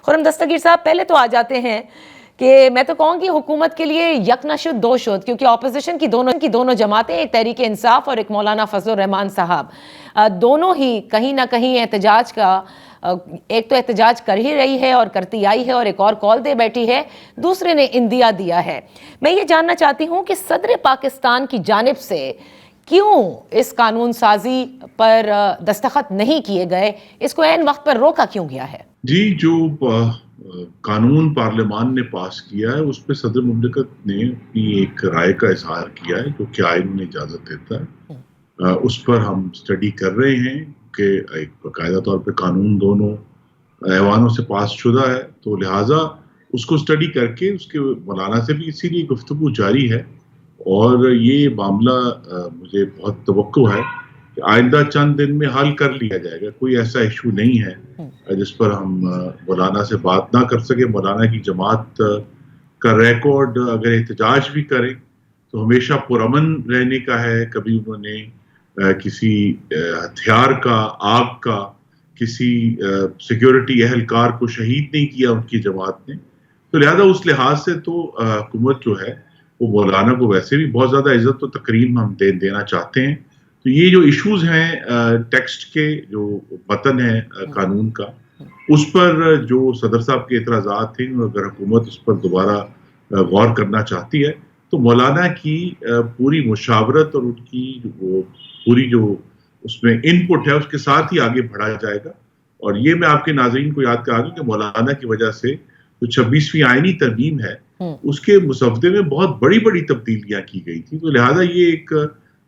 خرم دستگیر صاحب، پہلے تو آ جاتے ہیں کہ میں تو کہوں گی حکومت کے لیے یک نہ شد دو شد، کیونکہ اپوزیشن کی دونوں جماعتیں، ایک تحریک انصاف اور ایک مولانا فضل الرحمان صاحب، دونوں ہی کہیں نہ کہیں احتجاج کا ایک تو احتجاج کر ہی رہی ہے اور کرتی آئی ہے، اور ایک اور کال دے بیٹھی ہے، دوسرے نے اندیا دیا ہے۔ میں یہ جاننا چاہتی ہوں کہ صدر پاکستان کی جانب سے کیوں اس قانون سازی پر دستخط نہیں کیے گئے، اس کو عین وقت پر روکا کیوں گیا ہے؟ جی، جو قانون پارلیمان نے پاس کیا ہے اس پہ صدر مملکت نے اپنی ایک رائے کا اظہار کیا ہے جو کہ آئین میں اجازت دیتا ہے۔ اس پر ہم اسٹڈی کر رہے ہیں کہ ایک باقاعدہ طور پہ قانون دونوں ایوانوں سے پاس شدہ ہے، تو لہٰذا اس کو اسٹڈی کر کے اس کے مولانا سے بھی اسی لیے گفتگو جاری ہے، اور یہ معاملہ مجھے بہت توقع ہے کہ آئندہ چند دن میں حل کر لیا جائے گا۔ کوئی ایسا ایشو نہیں ہے جس پر ہم مولانا سے بات نہ کر سکے۔ مولانا کی جماعت کا ریکارڈ اگر احتجاج بھی کرے تو ہمیشہ پرامن رہنے کا ہے، کبھی انہوں نے کسی ہتھیار کا، آگ کا، کسی سیکیورٹی اہلکار کو شہید نہیں کیا ان کی جماعت نے، تو لہذا اس لحاظ سے تو حکومت جو ہے وہ مولانا کو ویسے بھی بہت زیادہ عزت و تکریم ہم دینا چاہتے ہیں۔ تو یہ جو ایشوز ہیں ٹیکسٹ کے، جو متن ہے قانون کا، اس پر جو صدر صاحب کے اعتراضات ہیں، اگر حکومت اس پر دوبارہ غور کرنا چاہتی ہے تو مولانا کی پوری مشاورت اور ان کی وہ پوری جو اس میں ان پٹ ہے اس کے ساتھ ہی آگے بڑھا جائے گا۔ اور یہ میں آپ کے ناظرین کو یاد کرا دوں کہ مولانا کی وجہ سے جو 26ویں آئینی ترمیم ہے اس کے مسودے میں بہت بڑی بڑی تبدیلیاں کی گئی تھی، تو لہٰذا یہ ایک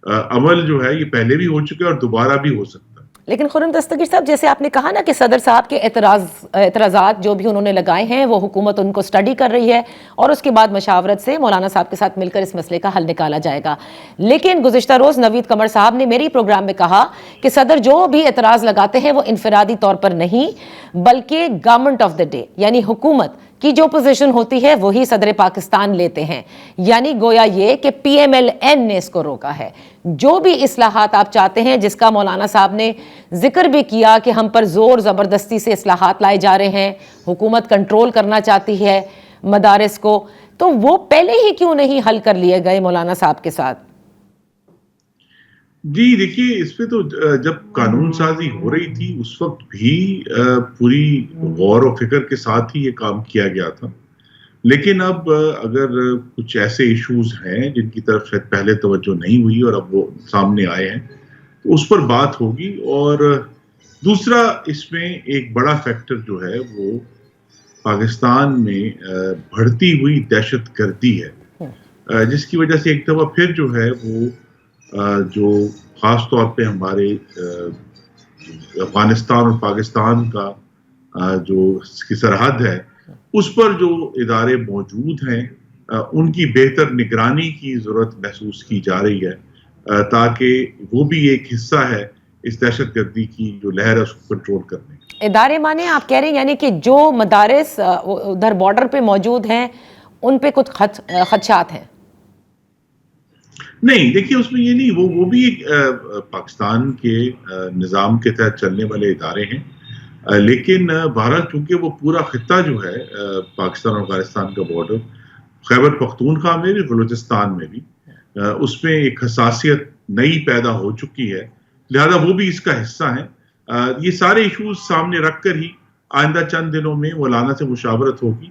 عمل جو ہے یہ پہلے بھی ہو چکا ہے اور دوبارہ بھی ہو سکتا ہے۔ لیکن خرم دستگیر صاحب، جیسے آپ نے کہا نا کہ صدر صاحب کے اعتراضات جو بھی انہوں نے لگائے ہیں وہ حکومت ان کو سٹڈی کر رہی ہے، اور اس کے بعد مشاورت سے مولانا صاحب کے ساتھ مل کر اس مسئلے کا حل نکالا جائے گا۔ لیکن گزشتہ روز نوید قمر صاحب نے میری پروگرام میں کہا کہ صدر جو بھی اعتراض لگاتے ہیں وہ انفرادی طور پر نہیں بلکہ گورنمنٹ آف دا ڈے یعنی حکومت کی جو پوزیشن ہوتی ہے وہی صدر پاکستان لیتے ہیں، یعنی گویا یہ کہ پی ایم ایل این نے اس کو روکا ہے۔ جو بھی اصلاحات آپ چاہتے ہیں، جس کا مولانا صاحب نے ذکر بھی کیا کہ ہم پر زور زبردستی سے اصلاحات لائے جا رہے ہیں، حکومت کنٹرول کرنا چاہتی ہے مدارس کو، تو وہ پہلے ہی کیوں نہیں حل کر لیے گئے مولانا صاحب کے ساتھ؟ جی دیکھیے، اس پہ تو جب قانون سازی ہو رہی تھی اس وقت بھی پوری غور و فکر کے ساتھ ہی یہ کام کیا گیا تھا، لیکن اب اگر کچھ ایسے ایشوز ہیں جن کی طرف شاید پہلے توجہ نہیں ہوئی اور اب وہ سامنے آئے ہیں تو اس پر بات ہوگی۔ اور دوسرا اس میں ایک بڑا فیکٹر جو ہے وہ پاکستان میں بڑھتی ہوئی دہشت گردی ہے، جس کی وجہ سے ایک دفعہ پھر جو ہے وہ جو خاص طور پہ ہمارے افغانستان اور پاکستان کا جو اس کی سرحد ہے اس پر جو ادارے موجود ہیں ان کی بہتر نگرانی کی ضرورت محسوس کی جا رہی ہے، تاکہ وہ بھی ایک حصہ ہے اس دہشت گردی کی جو لہر ہے اس کو کنٹرول کرنے کی۔ ادارے مانے آپ کہہ رہے ہیں یعنی کہ جو مدارس ادھر بارڈر پہ موجود ہیں ان پہ کچھ خدشات ہیں؟ نہیں، دیکھیے اس میں یہ نہیں، وہ بھی ایک پاکستان کے نظام کے تحت چلنے والے ادارے ہیں، لیکن بہرحال چونکہ وہ پورا خطہ جو ہے پاکستان اور افغانستان کا بارڈر، خیبر پختونخوا میں بھی بلوچستان میں بھی اس میں ایک حساسیت نئی پیدا ہو چکی ہے، لہذا وہ بھی اس کا حصہ ہیں۔ یہ سارے ایشوز سامنے رکھ کر ہی آئندہ چند دنوں میں مولانا سے مشاورت ہوگی،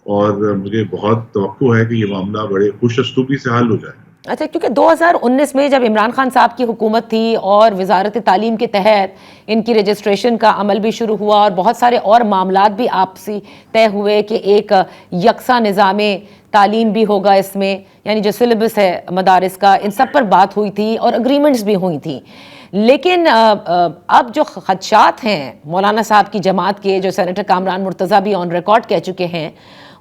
اور مجھے بہت توقع ہے کہ یہ معاملہ بڑے خوش اسلوبی سے حل ہو جائے۔ اچھا، کیونکہ 2019 میں جب عمران خان صاحب کی حکومت تھی اور وزارت تعلیم کے تحت ان کی رجسٹریشن کا عمل بھی شروع ہوا اور بہت سارے اور معاملات بھی آپسی طے ہوئے کہ ایک یکساں نظام تعلیم بھی ہوگا اس میں، یعنی جو سلیبس ہے مدارس کا، ان سب پر بات ہوئی تھی اور اگریمنٹس بھی ہوئی تھیں۔ لیکن اب جو خدشات ہیں مولانا صاحب کی جماعت کے، جو سینیٹر کامران مرتضیٰ بھی آن ریکارڈ کہہ چکے ہیں،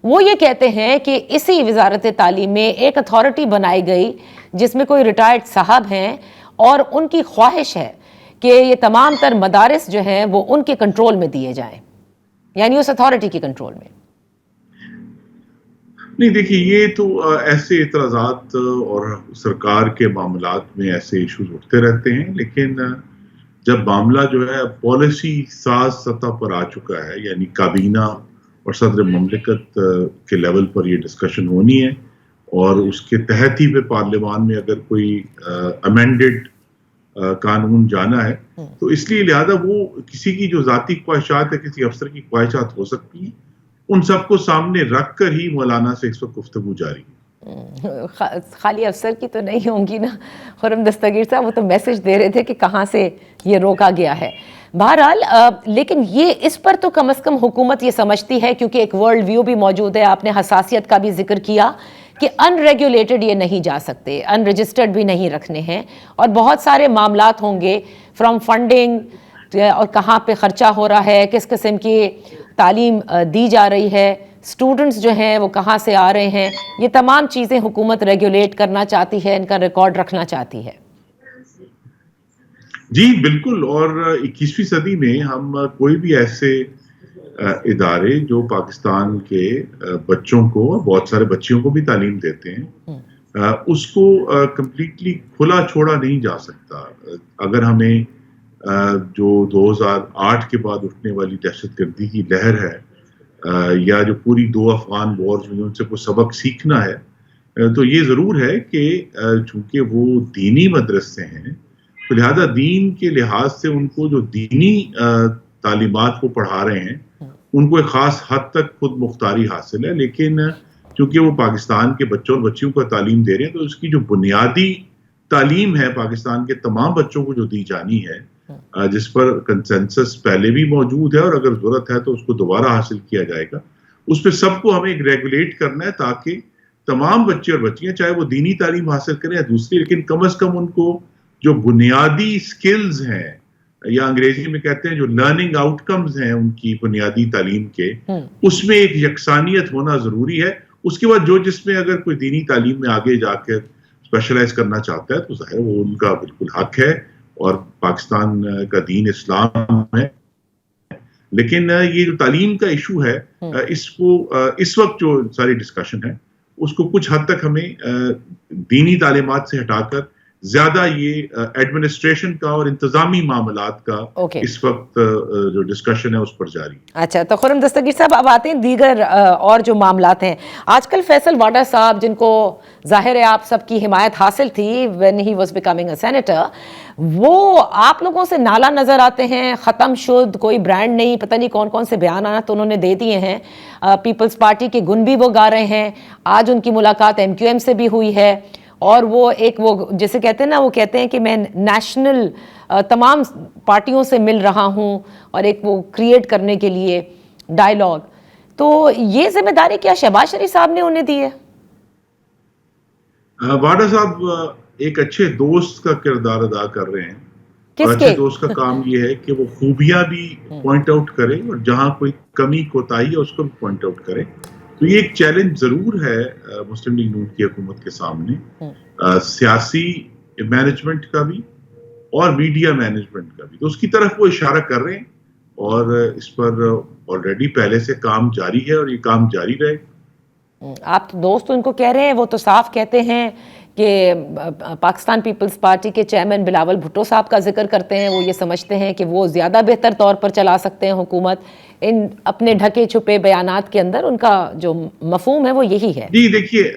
وہ یہ کہتے ہیں کہ اسی وزارت تعلیم میں ایک اتھارٹی بنائی گئی جس میں کوئی ریٹائرڈ صاحب ہیں، اور ان کی خواہش ہے کہ یہ تمام تر مدارس جو ہیں وہ ان کے کنٹرول میں دیے جائیں، یعنی اس اتھارٹی کی کنٹرول میں۔ نہیں دیکھیے، یہ تو ایسے اعتراضات اور سرکار کے معاملات میں ایسے ایشوز اٹھتے رہتے ہیں، لیکن جب معاملہ جو ہے پالیسی ساز سطح پر آ چکا ہے، یعنی کابینہ اور صدر مملکت کے لیول پر یہ ڈسکشن ہونی ہے اور اس کے تحت ہی پھر پارلیمان میں اگر کوئی امینڈڈ قانون جانا ہے تو اس لیے لہذا وہ کسی کی جو ذاتی خواہشات ہے کسی افسر کی خواہشات ہو سکتی ہیں ان سب کو سامنے رکھ کر ہی مولانا سے اس وقت گفتگو جاری ہے. خالی افسر کی تو نہیں ہوں گی نا خرم دستگیر صاحب, وہ تو میسج دے رہے تھے کہ کہاں سے یہ روکا گیا ہے. بہرحال لیکن یہ اس پر تو کم از کم حکومت یہ سمجھتی ہے, کیونکہ ایک ورلڈ ویو بھی موجود ہے, آپ نے حساسیت کا بھی ذکر کیا کہ ان ریگولیٹڈ یہ نہیں جا سکتے, ان رجسٹرڈ بھی نہیں رکھنے ہیں, اور بہت سارے معاملات ہوں گے فرام فنڈنگ اور کہاں پہ خرچہ ہو رہا ہے, کس قسم کی تعلیم دی جا رہی ہے, اسٹوڈنٹس جو ہیں وہ کہاں سے آ رہے ہیں, یہ تمام چیزیں حکومت ریگولیٹ کرنا چاہتی ہے, ان کا ریکارڈ رکھنا چاہتی ہے. جی بالکل, اور 21ویں صدی میں ہم کوئی بھی ایسے ادارے جو پاکستان کے بچوں کو, بہت سارے بچیوں کو بھی تعلیم دیتے ہیں, اس کو کمپلیٹلی کھلا چھوڑا نہیں جا سکتا. اگر ہمیں جو 2008 کے بعد اٹھنے والی دہشت گردی کی لہر ہے یا جو پوری 2 افغان وارز ہوئی ان سے کوئی سبق سیکھنا ہے تو یہ ضرور ہے کہ چونکہ وہ دینی مدرسے ہیں تو لہذا دین کے لحاظ سے ان کو جو دینی تعلیمات کو پڑھا رہے ہیں ان کو ایک خاص حد تک خود مختاری حاصل ہے, لیکن چونکہ وہ پاکستان کے بچوں اور بچیوں کو تعلیم دے رہے ہیں تو اس کی جو بنیادی تعلیم ہے پاکستان کے تمام بچوں کو جو دی جانی ہے, جس پر کنسنسس پہلے بھی موجود ہے اور اگر ضرورت ہے تو اس کو دوبارہ حاصل کیا جائے گا, اس پہ سب کو ہمیں ریگولیٹ کرنا ہے تاکہ تمام بچے اور بچیاں چاہے وہ دینی تعلیم حاصل کریں یا دوسری, لیکن کم از کم ان کو جو بنیادی سکلز ہیں یا انگریزی میں کہتے ہیں جو لرننگ آؤٹ کمز ہیں ان کی بنیادی تعلیم کے, اس میں ایک یکسانیت ہونا ضروری ہے. اس کے بعد جو جس میں اگر کوئی دینی تعلیم میں آگے جا کر اسپیشلائز کرنا چاہتا ہے تو ظاہر وہ ان کا بالکل حق ہے اور پاکستان کا دین اسلام ہے, لیکن یہ جو تعلیم کا ایشو ہے اس کو اس وقت جو ساری ڈسکشن ہے اس کو کچھ حد تک ہمیں دینی تعلیمات سے ہٹا کر زیادہ یہ ایڈمنسٹریشن کا اور انتظامی معاملات کا اس وقت جو ڈسکشن ہے اس پر جاری ہے. اچھا, تو خرم دستگیر صاحب اب آتے ہیں دیگر اور جو معاملات ہیں. آج کل فیصل واڈا صاحب جن کو ظاہر ہے آپ سب کی حمایت حاصل تھی when he was becoming a senator, وہ آپ لوگوں سے نالا نظر آتے ہیں, ختم شد, کوئی برانڈ نہیں, پتہ نہیں کون کون سے بیانات انہوں نے دے دیے ہیں, پیپلز پارٹی کے گن بھی وہ گا رہے ہیں. آج ان کی ملاقات MQM سے بھی ہوئی ہے اور وہ ایک وہ جسے کہتے ہیں نا, وہ کہتے ہیں کہ میں نیشنل تمام پارٹیوں سے مل رہا ہوں اور ایک وہ کریٹ کرنے کے لیے ڈائیلاگ. تو یہ ذمہ داری کیا شہباز شریف صاحب نے انہیں دی ہے؟ واڈا صاحب ایک اچھے دوست کا کردار ادا کر رہے ہیں. کس اچھے دوست کا کام یہ ہے کہ وہ خوبیاں بھی پوائنٹ آؤٹ کرے اور جہاں کوئی کمی کوتاہی ہے اس کو بھی پوائنٹ آؤٹ کرے. تو یہ ایک چیلنج ضرور ہے مسلم لیگ نون کی حکومت کے سامنے, سیاسی مینجمنٹ کا بھی اور میڈیا مینجمنٹ کا بھی. تو اس کی طرف وہ اشارہ کر رہے ہیں اور اس پر آلریڈی پہلے سے کام جاری ہے اور یہ کام جاری رہے. آپ دوست ان کو کہہ رہے ہیں, وہ تو صاف کہتے ہیں کہ پاکستان پیپلز پارٹی کے چیئرمین بلاول بھٹو صاحب کا ذکر کرتے ہیں, وہ یہ سمجھتے ہیں کہ وہ زیادہ بہتر طور پر چلا سکتے ہیں حکومت. ان اپنے ڈھکے چھپے بیانات کے اندر ان کا جو مفہوم ہے وہ یہی ہے. جی دیکھیے,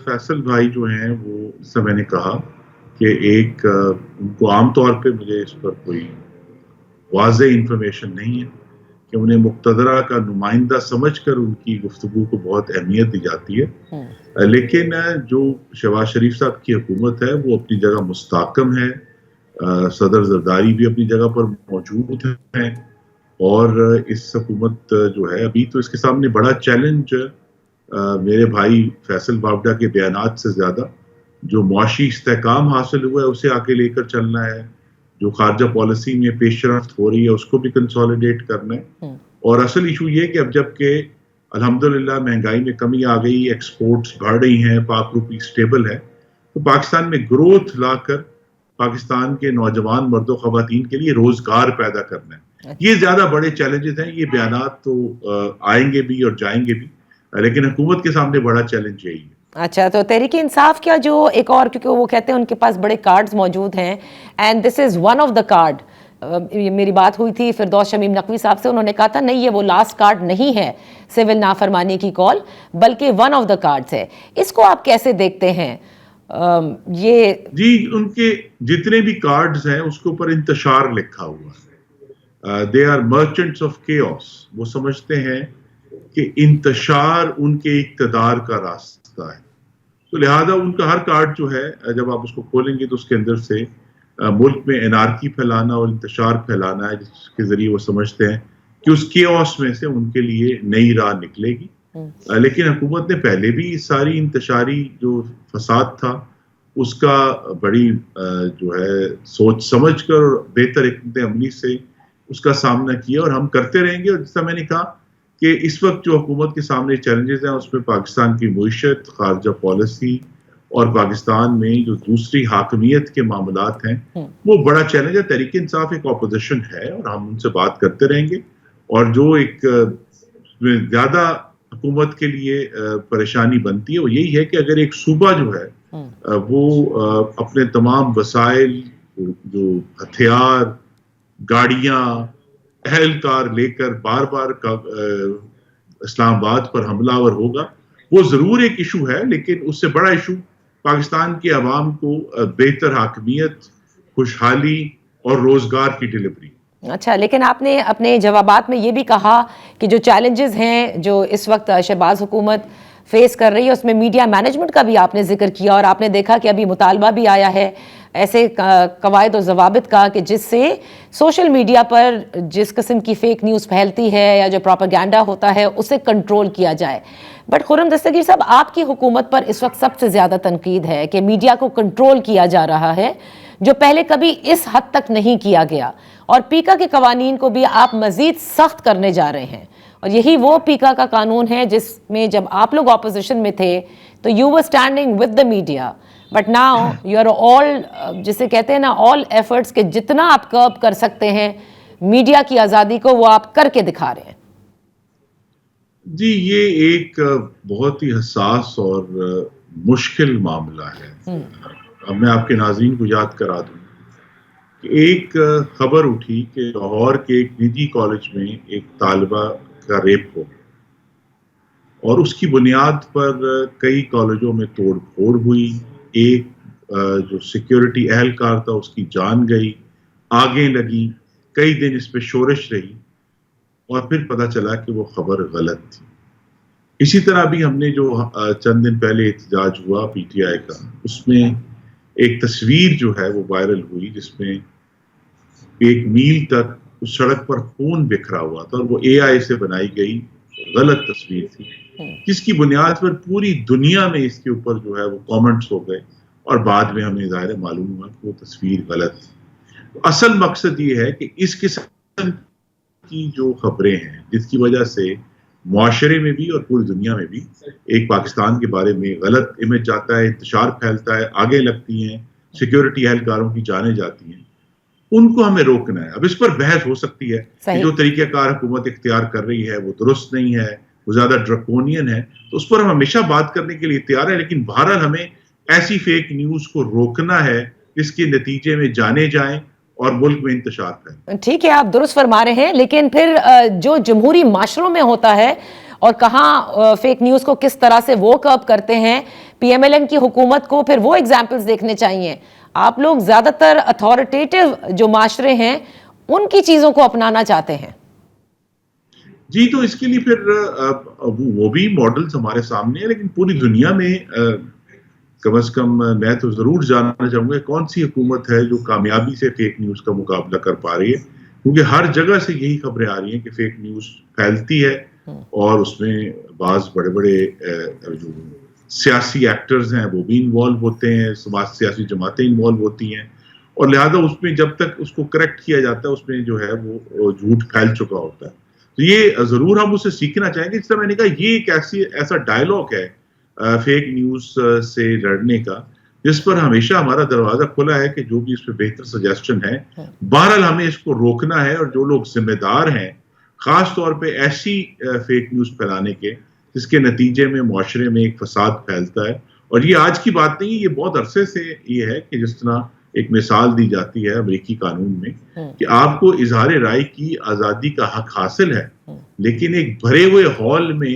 فیصل بھائی جو ہیں وہ اس سے میں نے کہا کہ ایک ان کو عام طور پہ مجھے اس پر کوئی واضح انفارمیشن نہیں ہے کہ انہیں مقتدرہ کا نمائندہ سمجھ کر ان کی گفتگو کو بہت اہمیت دی جاتی ہے, لیکن جو شہباز شریف صاحب کی حکومت ہے وہ اپنی جگہ مستحکم ہے, صدر زرداری بھی اپنی جگہ پر موجود ہیں اور اس حکومت جو ہے ابھی تو اس کے سامنے بڑا چیلنج میرے بھائی فیصل وابڈا کے بیانات سے زیادہ جو معاشی استحکام حاصل ہوا ہے اسے آگے لے کر چلنا ہے, جو خارجہ پالیسی میں پیش رفت ہو رہی ہے اس کو بھی کنسولیڈیٹ کرنا ہے. اور اصل ایشو یہ کہ اب جب کہ الحمدللہ مہنگائی میں کمی آ گئی, ایکسپورٹس بڑھ رہی ہیں, پاک روپی اسٹیبل ہے, تو پاکستان میں گروتھ لا کر پاکستان کے نوجوان مرد و خواتین کے لیے روزگار پیدا کرنا ہے. یہ زیادہ بڑے چیلنجز ہیں. یہ بیانات تو آئیں گے بھی اور جائیں گے بھی, لیکن حکومت کے سامنے بڑا چیلنج یہی ہے. اچھا, تو تحریک انصاف کیا جو ایک اور, کیونکہ وہ کہتے ہیں ان کے پاس بڑے کارڈز موجود ہیں, and this is one of the card میری بات ہوئی تھی فردوس شمیم نقوی صاحب سے, انہوں نے کہا تھا نہیں یہ وہ لاسٹ کارڈ نہیں ہے سول نافرمانی کی کال, بلکہ ون آف دا کارڈز ہے. اس کو آپ کیسے دیکھتے ہیں؟ یہ جی ان کے جتنے بھی کارڈز ہیں اس کے اوپر انتشار لکھا ہوا ہے. They are merchants of chaos. وہ سمجھتے ہیں کہ انتشار ان کے اقتدار کا راستہ ہے, تو لہذا ان کا ہر کارڈ جو ہے جب آپ اس کو کھولیں گے تو اس کے اندر سے ملک میں انارکی پھیلانا اور انتشار پھیلانا ہے, جس کے ذریعے وہ سمجھتے ہیں کہ اس کیوس میں سے ان کے لیے نئی راہ نکلے گی. لیکن حکومت نے پہلے بھی ساری انتشاری جو فساد تھا اس کا بڑی جو ہے سوچ سمجھ کر بہتر حکمت عملی سے اس کا سامنا کیا, اور ہم کرتے رہیں گے. اور جیسا میں نے کہا کہ اس وقت جو حکومت کے سامنے چیلنجز ہیں اس میں پاکستان کی معیشت, خارجہ پالیسی اور پاکستان میں جو دوسری حاکمیت کے معاملات ہیں وہ بڑا چیلنج ہے. تحریک انصاف ایک اپوزیشن ہے اور ہم ان سے بات کرتے رہیں گے, اور جو ایک زیادہ حکومت کے لیے پریشانی بنتی ہے وہ یہی ہے کہ اگر ایک صوبہ جو ہے وہ اپنے تمام وسائل, جو ہتھیار, گاڑیاں, اہلکار لے کر بار بار اسلام آباد پر حملہ آور ہوگا, وہ ضرور ایک ایشو ہے, لیکن اس سے بڑا ایشو پاکستان کے عوام کو بہتر حاکمیت, خوشحالی اور روزگار کی ڈلیوری. اچھا, لیکن آپ نے اپنے جوابات میں یہ بھی کہا کہ جو چیلنجز ہیں جو اس وقت شہباز حکومت فیس کر رہی ہے اس میں میڈیا مینجمنٹ کا بھی آپ نے ذکر کیا, اور آپ نے دیکھا کہ ابھی مطالبہ بھی آیا ہے ایسے قواعد و ضوابط کا کہ جس سے سوشل میڈیا پر جس قسم کی فیک نیوز پھیلتی ہے یا جو پروپیگنڈا ہوتا ہے اسے کنٹرول کیا جائے. بٹ خرم دستگیر صاحب, آپ کی حکومت پر اس وقت سب سے زیادہ تنقید ہے کہ میڈیا کو کنٹرول کیا جا رہا ہے جو پہلے کبھی اس حد تک نہیں کیا گیا, اور پیکا کے قوانین کو بھی آپ مزید سخت کرنے جا رہے ہیں. اور یہی وہ پیکا کا قانون ہے جس میں جب آپ لوگ اپوزیشن میں تھے تو you were standing with the media, but now you are all, جسے کہتے ہیں نا, آل ایفرٹس کہ جتنا آپ کرب کر سکتے ہیں میڈیا کی آزادی کو وہ آپ کر کے دکھا رہے ہیں. جی یہ ایک بہت ہی حساس اور مشکل معاملہ ہے. اب میں آپ کے ناظرین کو یاد کرا دوں کہ ایک خبر اٹھی کہ لاہور کے ایک نجی کالج میں ایک طالبہ کا ریپ ہو, اور اس کی بنیاد پر کئی کالجوں میں توڑ پھوڑ ہوئی. ایک جو سیکیورٹی اہلکار تھا اس کی جان گئی, آگیں لگی, کئی دن اس پہ شورش رہی, اور پھر پتہ چلا کہ وہ خبر غلط تھی. اسی طرح بھی ہم نے جو چند دن پہلے احتجاج ہوا پی ٹی آئی کا, اس میں ایک تصویر جو ہے وہ وائرل ہوئی جس میں ایک میل تک اس سڑک پر خون بکھرا ہوا تھا, اور وہ اے آئی سے بنائی گئی غلط تصویر تھی, جس کی بنیاد پر پوری دنیا میں اس کے اوپر جو ہے وہ کامنٹس ہو گئے, اور بعد میں ہمیں ظاہر معلوم ہوا کہ وہ تصویر غلط تھی. تو اصل مقصد یہ ہے کہ اس قسم کی جو خبریں ہیں جس کی وجہ سے معاشرے میں بھی اور پوری دنیا میں بھی ایک پاکستان کے بارے میں غلط امیج جاتا ہے, انتشار پھیلتا ہے, آگے لگتی ہیں, سیکیورٹی اہلکاروں کی جانیں جاتی ہیں, ان کو ہمیں روکنا ہے. اب اس پر بحث ہو سکتی ہے کہ جو طریقہ کار حکومت اختیار کر رہی ہے وہ درست نہیں ہے, وہ زیادہ ڈرکونین ہے, تو اس پر ہم ہمیشہ بات کرنے کے لیے تیار ہیں, لیکن بہرحال ہمیں ایسی فیک نیوز کو روکنا ہے جس کے نتیجے میں جانے جائیں اور ملک میں انتشار کریں. ٹھیک ہے, آپ درست فرما رہے ہیں, لیکن پھر جو جمہوری معاشروں میں ہوتا ہے اور کہاں فیک نیوز کو کس طرح سے وہ کرب کرتے ہیں, پی ایم ایل این کی حکومت کو پھر وہ ایگزامپلز دیکھنے چاہیے. آپ لوگ زیادہ تر اتھارٹیٹیو جو معاشرے ہیں ان کی چیزوں کو اپنانا چاہتے ہیں. جی, تو اس کے لیے پھر وہ بھی ماڈلز ہمارے سامنے ہیں, لیکن پوری دنیا میں کم از کم میں تو ضرور جاننا چاہوں گا کون سی حکومت ہے جو کامیابی سے فیک نیوز کا مقابلہ کر پا رہی ہے, کیونکہ ہر جگہ سے یہی خبریں آ رہی ہیں کہ فیک نیوز پھیلتی ہے, اور اس میں بعض بڑے بڑے جو سیاسی ایکٹرز ہیں وہ بھی انوالو ہوتے ہیں, سیاسی جماعتیں انوالو ہوتی ہیں, اور لہذا اس میں جب تک اس کو کریکٹ کیا جاتا ہے اس میں جو ہے وہ جھوٹ پھیل چکا ہوتا ہے. تو یہ ضرور ہم اسے سیکھنا چاہیں گے. جس طرح میں نے کہا یہ ایک ایسا ڈائلاگ ہے فیک نیوز سے لڑنے کا, جس پر ہمیشہ ہمارا دروازہ کھلا ہے کہ جو بھی اس پہ بہتر سجیسشن ہے, بہرحال ہمیں اس کو روکنا ہے, اور جو لوگ ذمہ دار ہیں خاص طور پہ ایسی فیک نیوز پھیلانے کے جس کے نتیجے میں معاشرے میں ایک فساد پھیلتا ہے. اور یہ آج کی بات نہیں, یہ بہت عرصے سے یہ ہے کہ جس طرح ایک مثال دی جاتی ہے امریکی قانون میں کہ آپ کو اظہار رائے کی آزادی کا حق حاصل ہے، لیکن ایک بھرے ہوئے ہال میں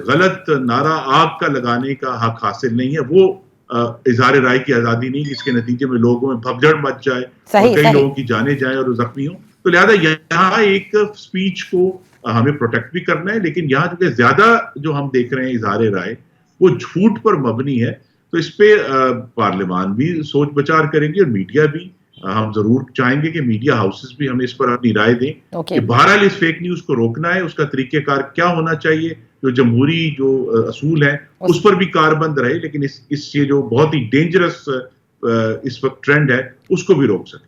غلط نعرہ آگ کا لگانے کا حق حاصل نہیں ہے. وہ اظہار رائے کی آزادی نہیں جس کے نتیجے میں لوگوں میں بھگدڑ مچ جائے اور کئی لوگوں کی جانیں جائیں اور زخمی ہوں. تو لہذا یہاں ایک سپیچ کو ہمیں پروٹیکٹ بھی کرنا ہے، لیکن یہاں چونکہ زیادہ جو ہم دیکھ رہے ہیں اظہار رائے وہ جھوٹ پر مبنی ہے، تو اس پہ پارلیمان بھی سوچ بچار کریں گے اور میڈیا بھی. ہم ضرور چاہیں گے کہ میڈیا ہاؤسز بھی ہمیں اس پر اپنی رائے دیں کہ بہرحال اس فیک نیوز کو روکنا ہے، اس کا طریقہ کار کیا ہونا چاہیے، جو جمہوری جو اصول ہیں اس پر بھی کاربند رہے، لیکن اس یہ جو بہت ہی ڈینجرس اس وقت ٹرینڈ ہے اس کو بھی روک سکے.